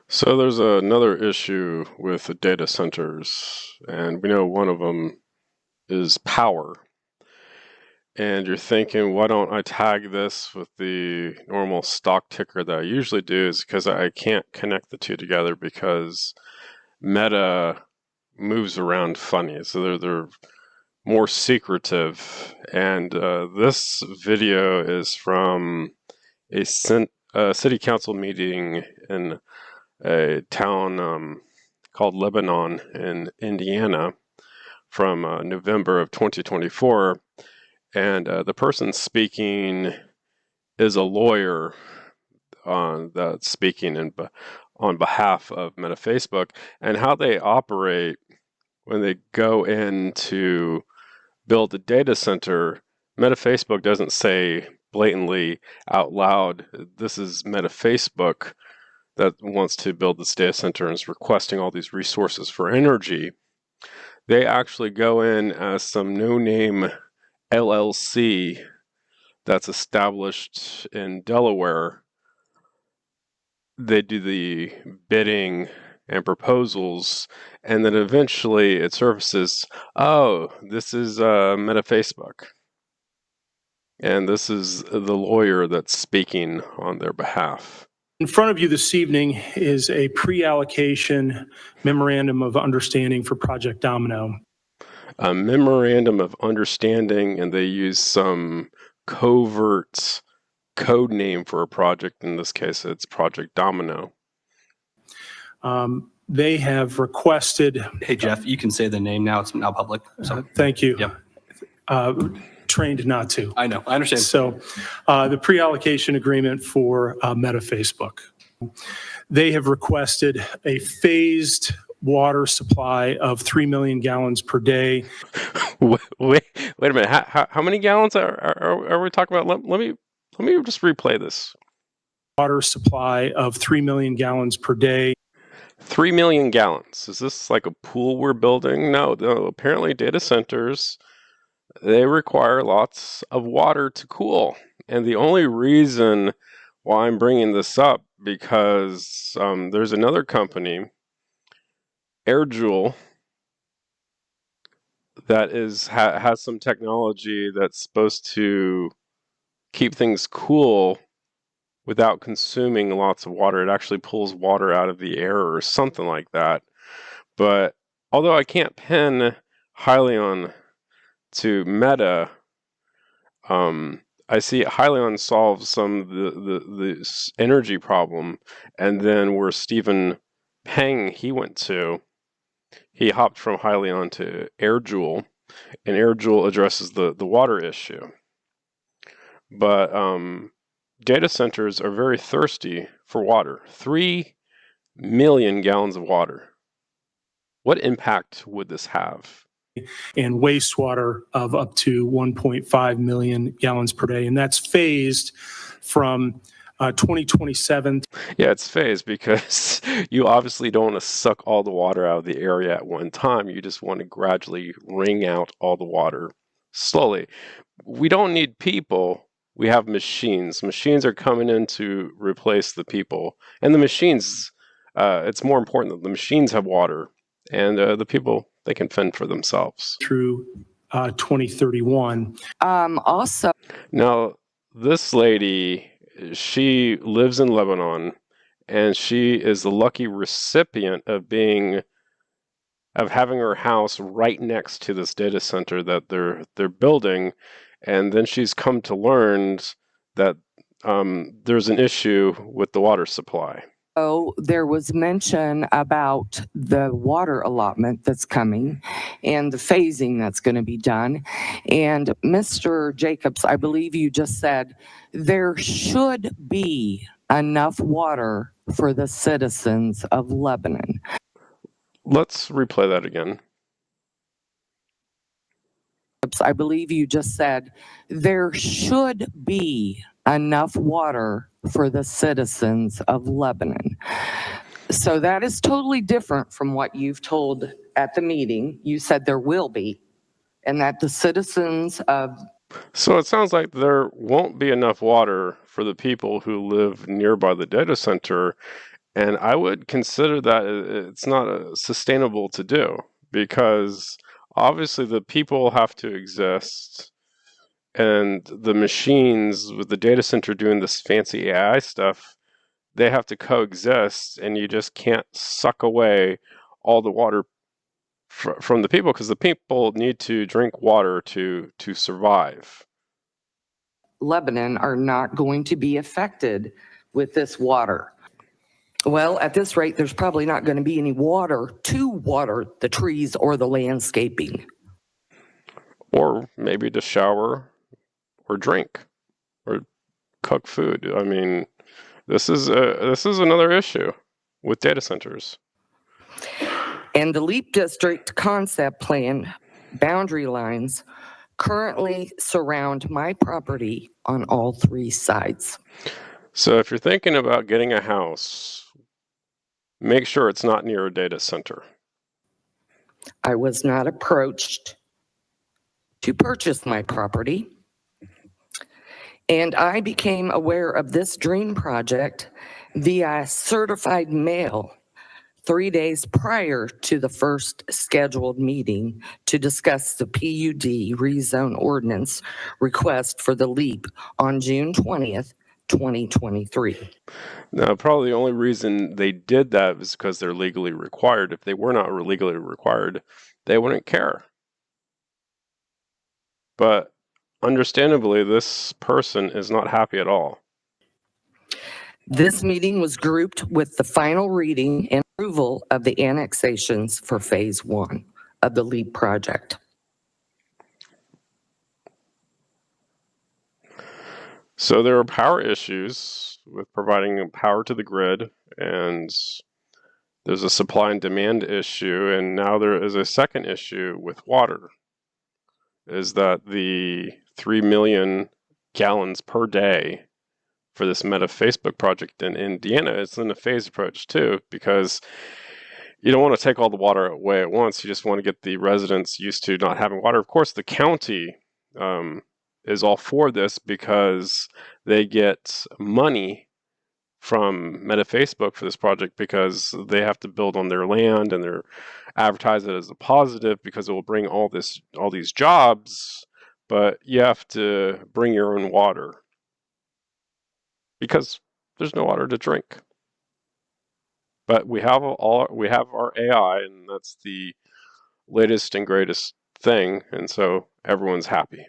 So there's another issue with the data centers, and we know one of them is power. And you're thinking, why don't I tag this with the normal stock ticker that I usually do? Is because I can't connect the two together because Meta moves around funny. So they're more secretive. And this video is from a city council meeting in a town called Lebanon in Indiana from November of 2024. And the person speaking is a lawyer that's speaking on behalf of Meta Facebook, and how they operate when they go in to build a data center. Meta Facebook doesn't say blatantly out loud, this is Meta Facebook that wants to build this data center and is requesting all these resources for energy. They actually go in as some no-name LLC that's established in Delaware. They do the bidding and proposals, and then eventually it surfaces, oh, this is Meta Facebook. And this is the lawyer that's speaking on their behalf. In front of you this evening is a pre-allocation memorandum of understanding for Project Domino. A memorandum of understanding, and they use some covert code name for a project. In this case, it's Project Domino. They have requested. Hey, Jeff, you can say the name now. It's now public. So Thank you. Yep. Trained not to. I know. I understand. So the pre-allocation agreement for Meta Facebook. They have requested a phased water supply of 3 million gallons per day. Wait a minute. How many gallons are we talking about? Let me just replay this. Water supply of 3 million gallons per day. 3 million gallons. Is this like a pool we're building? No. Apparently data centers, they require lots of water to cool. And the only reason why I'm bringing this up, because there's another company, AirJoule, that has some technology that's supposed to keep things cool without consuming lots of water. It actually pulls water out of the air or something like that. But although I can't pin Hyliion to Meta, I see Hyliion solve some of the energy problem, and then where Stephen Peng he went to, he hopped from Hyliion to AirJoule, and AirJoule addresses the water issue. But data centers are very thirsty for water. 3 million gallons of water. What impact would this have? And wastewater of up to 1.5 million gallons per day. And that's phased from 2027. Yeah, it's phased because you obviously don't want to suck all the water out of the area at one time. You just want to gradually wring out all the water slowly. We don't need people. We have machines. Machines are coming in to replace the people. And the machines, it's more important that the machines have water. And the people, they can fend for themselves. Through 2031. Also. Now, this lady, she lives in Lebanon, and she is the lucky recipient of having her house right next to this data center that they're building. And then she's come to learn that there's an issue with the water supply. Oh, there was mention about the water allotment that's coming and the phasing that's going to be done. And Mr. Jacobs, I believe you just said there should be enough water for the citizens of Lebanon. Let's replay that again. I believe you just said there should be enough water for the citizens of Lebanon. So that is totally different from what you've told at the meeting. You said there will be, and that the citizens of... So it sounds like there won't be enough water for the people who live nearby the data center, And I would consider that it's not sustainable to do, because obviously the people have to exist, and the machines with the data center doing this fancy AI stuff, they have to coexist, and you just can't suck away all the water from the people, because the people need to drink water to survive. Lebanon are not going to be affected with this water. Well, at this rate, there's probably not going to be any water to water the trees or the landscaping. Or maybe to shower or drink or cook food. I mean, this is another issue with data centers. And the LEAP District concept plan boundary lines currently surround my property on all 3 sides. So if you're thinking about getting a house, make sure it's not near a data center. I was not approached to purchase my property, and I became aware of this dream project via certified mail 3 days prior to the first scheduled meeting to discuss the PUD rezone ordinance request for the LEAP on June 20th, 2023. Now, probably the only reason they did that is because they're legally required. If they were not legally required, they wouldn't care. But understandably, this person is not happy at all. This meeting was grouped with the final reading and approval of the annexations for Phase 1 of the LEAP project. So there are power issues with providing power to the grid, and there's a supply and demand issue, and now there is a second issue with water, is that the 3 million gallons per day for this Meta Facebook project in Indiana is in a phased approach too, because you don't want to take all the water away at once. You just want to get the residents used to not having water. Of course, the county is all for this because they get money from Meta Facebook for this project, because they have to build on their land, and they're advertise it as a positive because it will bring all these jobs, but you have to bring your own water because there's no water to drink. But we have our AI, and that's the latest and greatest thing, and so everyone's happy.